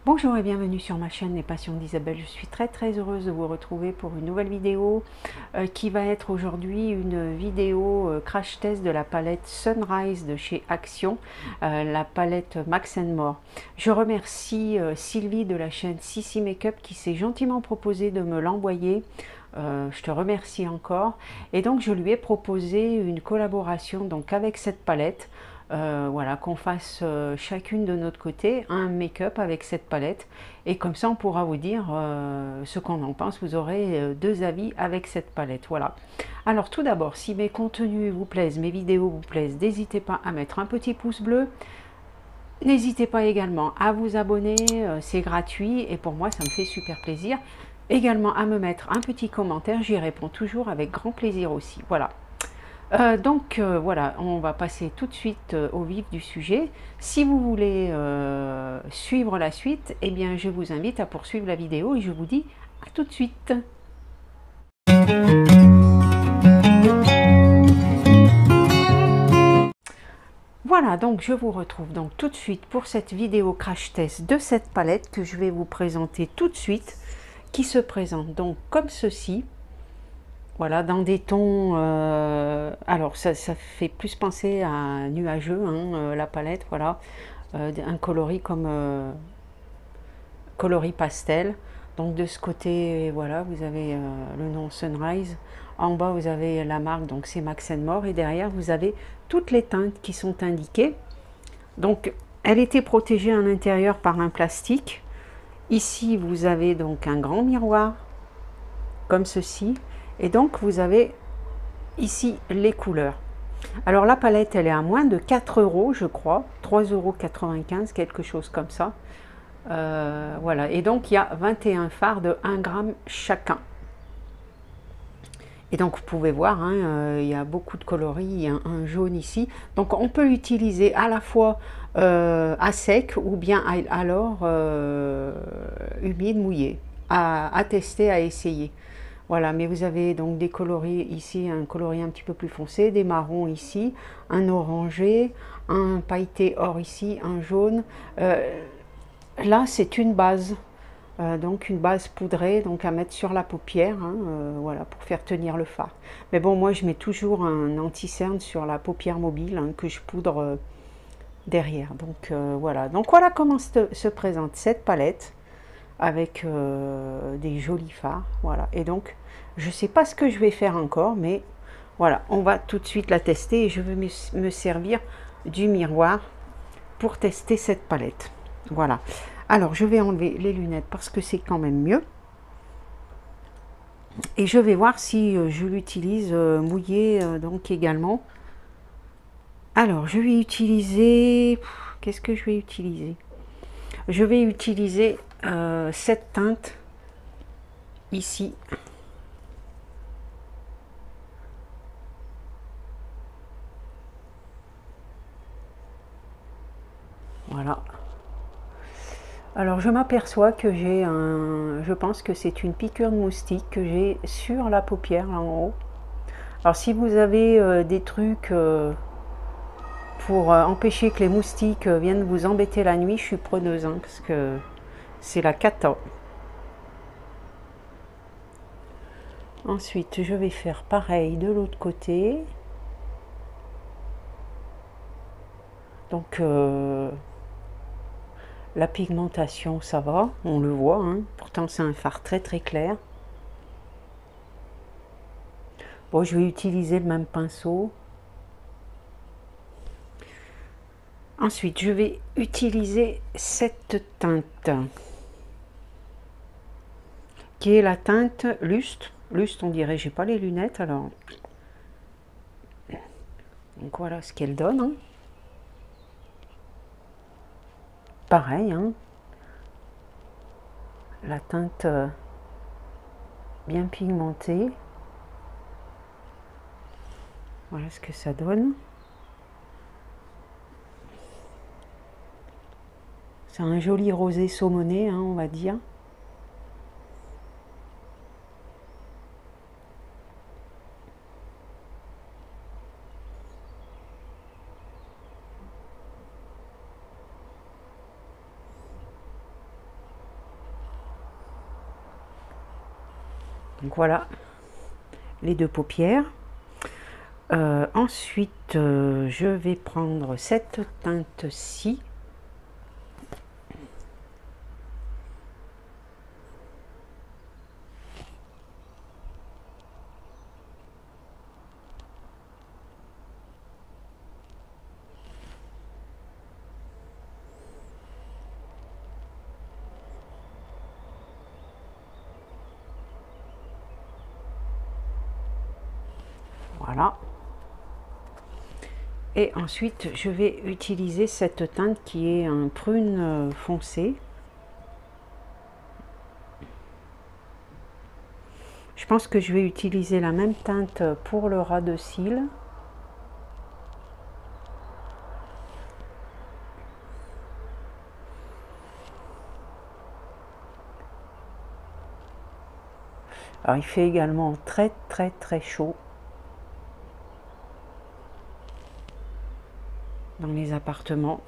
Bonjour et bienvenue sur ma chaîne Les Passions d'Isabelle. Je suis très heureuse de vous retrouver pour une nouvelle vidéo qui va être aujourd'hui une vidéo crash test de la palette Sunrise de chez Action, la palette Max More. Je remercie Sylvie de la chaîne Sissi Makeup qui s'est gentiment proposé de me l'envoyer. Je te remercie encore. Et donc je lui ai proposé une collaboration donc avec cette palette. Voilà, qu'on fasse chacune de notre côté un make-up avec cette palette, et comme ça on pourra vous dire ce qu'on en pense. Vous aurez deux avis avec cette palette. Voilà. Alors tout d'abord, si mes contenus vous plaisent, mes vidéos vous plaisent, n'hésitez pas à mettre un petit pouce bleu. N'hésitez pas également à vous abonner, c'est gratuit et pour moi ça me fait super plaisir. Également à me mettre un petit commentaire, j'y réponds toujours avec grand plaisir aussi. Voilà. Voilà, on va passer tout de suite au vif du sujet. Si vous voulez suivre la suite, eh bien je vous invite à poursuivre la vidéo et je vous dis à tout de suite. Voilà, donc je vous retrouve donc tout de suite pour cette vidéo crash test de cette palette que je vais vous présenter tout de suite, qui se présente donc comme ceci. Voilà, dans des tons, alors ça fait plus penser à un nuageux, hein, la palette, voilà, un coloris comme coloris pastel. Donc de ce côté, voilà, vous avez le nom Sunrise. En bas, vous avez la marque, donc c'est Max More. Et derrière, vous avez toutes les teintes qui sont indiquées. Donc, elle était protégée à l'intérieur par un plastique. Ici, vous avez donc un grand miroir, comme ceci. Et donc, vous avez ici les couleurs. Alors, la palette, elle est à moins de 4 €, je crois. 3,95 €, quelque chose comme ça. Voilà. Et donc, il y a 21 fards de 1 gramme chacun. Et donc, vous pouvez voir, hein, il y a beaucoup de coloris. Il y a un jaune ici. Donc, on peut l'utiliser à la fois à sec ou bien alors humide, mouillé. À tester, à essayer. Voilà, mais vous avez donc des coloris ici, un coloris un petit peu plus foncé, des marrons ici, un orangé, un pailleté or ici, un jaune. Là, c'est une base, donc une base poudrée, donc à mettre sur la paupière, hein, voilà, pour faire tenir le fard. Mais bon, moi, je mets toujours un anti-cerne sur la paupière mobile, hein, que je poudre derrière. Donc voilà. Donc voilà comment se présente cette palette, avec des jolis fards, voilà. Et donc je sais pas ce que je vais faire encore, mais voilà, on va tout de suite la tester et je vais me servir du miroir pour tester cette palette. Voilà, alors je vais enlever les lunettes parce que c'est quand même mieux, et je vais voir si je l'utilise mouillé donc également. Alors je vais utiliser, qu'est-ce que je vais utiliser? Je vais utiliser cette teinte ici. Voilà. Alors je m'aperçois que j'ai je pense que c'est une piqûre de moustique que j'ai sur la paupière là en haut. Alors si vous avez des trucs pour empêcher que les moustiques viennent vous embêter la nuit, je suis preneuse, hein, parce que c'est la cata. Ensuite, je vais faire pareil de l'autre côté. Donc, la pigmentation, ça va, on le voit, hein. Pourtant, c'est un fard très clair. Bon, je vais utiliser le même pinceau. Ensuite, je vais utiliser cette teinte, qui est la teinte Lust. Lust, on dirait, j'ai pas les lunettes, alors. Donc voilà ce qu'elle donne, hein. Pareil, hein. La teinte bien pigmentée. Voilà ce que ça donne. C'est un joli rosé saumoné, hein, on va dire. Donc voilà les deux paupières. Ensuite, je vais prendre cette teinte-ci. Voilà. Et ensuite, je vais utiliser cette teinte qui est un prune foncé. Je pense que je vais utiliser la même teinte pour le ras de cils. Alors, il fait également très chaud dans les appartements.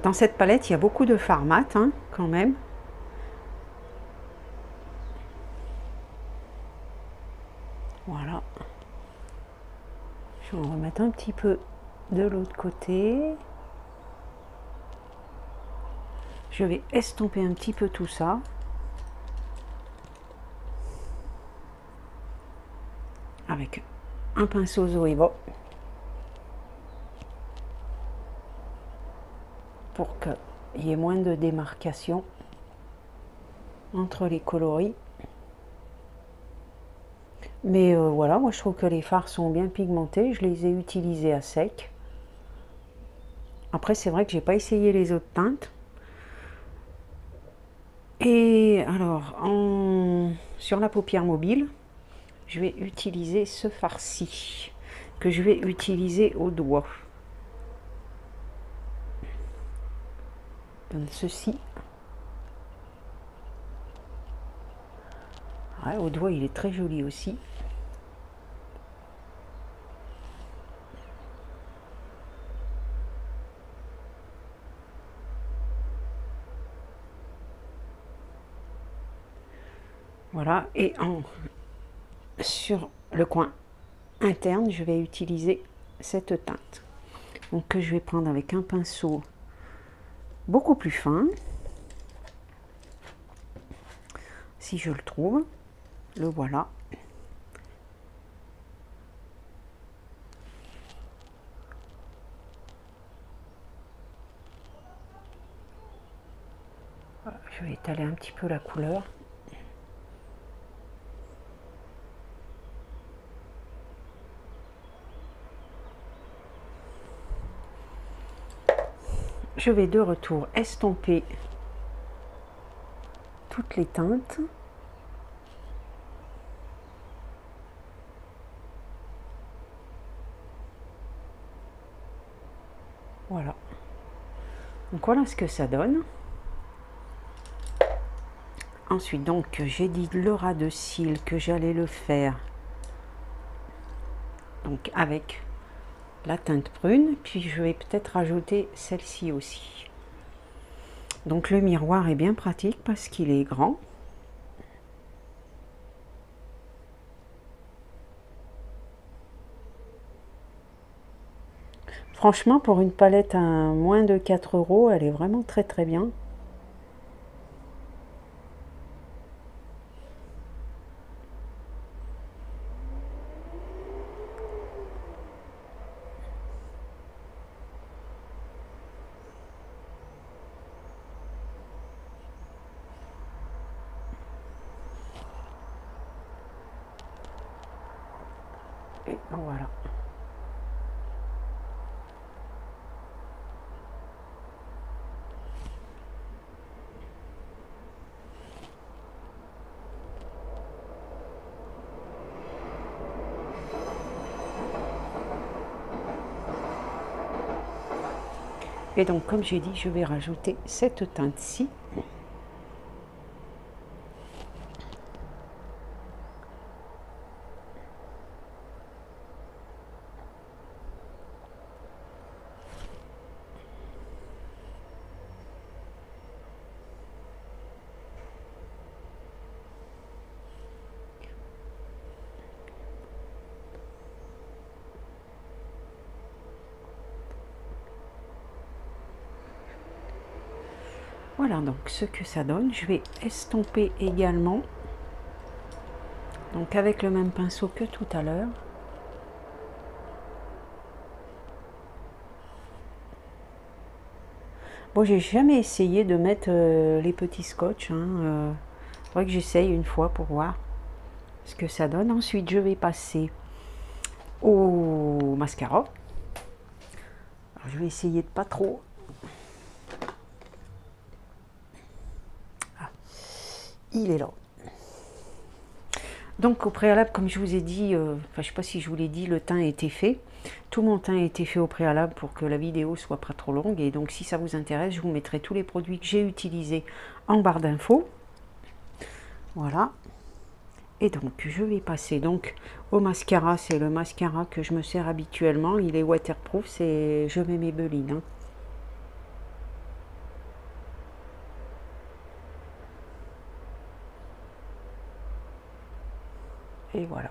Dans cette palette, il y a beaucoup de fard mat, hein, quand même. Voilà. Je vais en remettre un petit peu de l'autre côté. Je vais estomper un petit peu tout ça. Avec un pinceau Zoeva. Pour qu'il y ait moins de démarcation entre les coloris. Mais voilà, moi je trouve que les fards sont bien pigmentés. Je les ai utilisés à sec. Après, c'est vrai que j'ai pas essayé les autres teintes. Et alors, sur la paupière mobile, je vais utiliser ce fard-ci, que je vais utiliser au doigt. Comme ceci. Ouais, au doigt, il est très joli aussi. Voilà, et sur le coin interne, je vais utiliser cette teinte. Donc que je vais prendre avec un pinceau beaucoup plus fin, si je le trouve. Le voilà. Voilà, je vais étaler un petit peu la couleur. Je vais de retour estomper toutes les teintes. Voilà. Donc voilà ce que ça donne. Ensuite, donc, j'ai dit le ras de cils que j'allais le faire donc avec la teinte prune, puis je vais peut-être rajouter celle-ci aussi. Donc le miroir est bien pratique parce qu'il est grand. Franchement, pour une palette à moins de 4 €, elle est vraiment très bien. Et voilà. Et donc, comme j'ai dit, je vais rajouter cette teinte-ci. Voilà donc ce que ça donne. Je vais estomper également, donc avec le même pinceau que tout à l'heure. Bon, j'ai jamais essayé de mettre les petits scotch, hein. Faudrait que j'essaye une fois pour voir ce que ça donne. Ensuite, je vais passer au mascara. Alors, je vais essayer de pas trop. Ah, il est là. Donc au préalable, comme je vous ai dit, enfin je sais pas si je vous l'ai dit, le teint a été fait. Tout mon teint a été fait au préalable pour que la vidéo soit pas trop longue. Et donc si ça vous intéresse, je vous mettrai tous les produits que j'ai utilisés en barre d'infos. Voilà. Et donc je vais passer donc au mascara. C'est le mascara que je me sers habituellement. Il est waterproof, c'est je mets Maybelline, hein. Et voilà.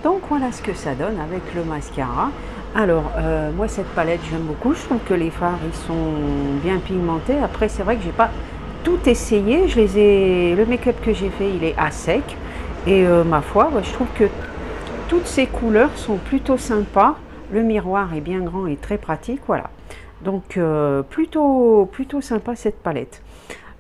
Donc voilà ce que ça donne avec le mascara. Alors moi cette palette j'aime beaucoup, je trouve que les fards ils sont bien pigmentés. Après c'est vrai que j'ai pas tout essayé, le make-up que j'ai fait il est à sec. Et ma foi, je trouve que toutes ces couleurs sont plutôt sympas. Le miroir est bien grand et très pratique, voilà. Donc plutôt sympa cette palette.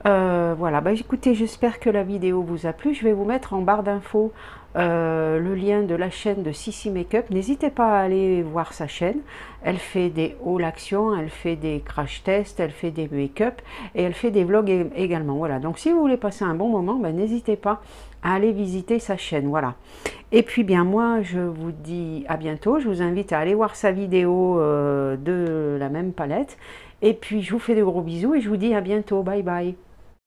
Voilà, écoutez, j'espère que la vidéo vous a plu. Je vais vous mettre en barre d'infos le lien de la chaîne de Sissi Makeup. N'hésitez pas à aller voir sa chaîne. Elle fait des haul actions, elle fait des crash tests, elle fait des make-up et elle fait des vlogs également. Voilà, donc si vous voulez passer un bon moment, n'hésitez pas à aller visiter sa chaîne. Voilà. Et puis bien moi, je vous dis à bientôt. Je vous invite à aller voir sa vidéo de la même palette. Et puis je vous fais de gros bisous et je vous dis à bientôt. Bye bye.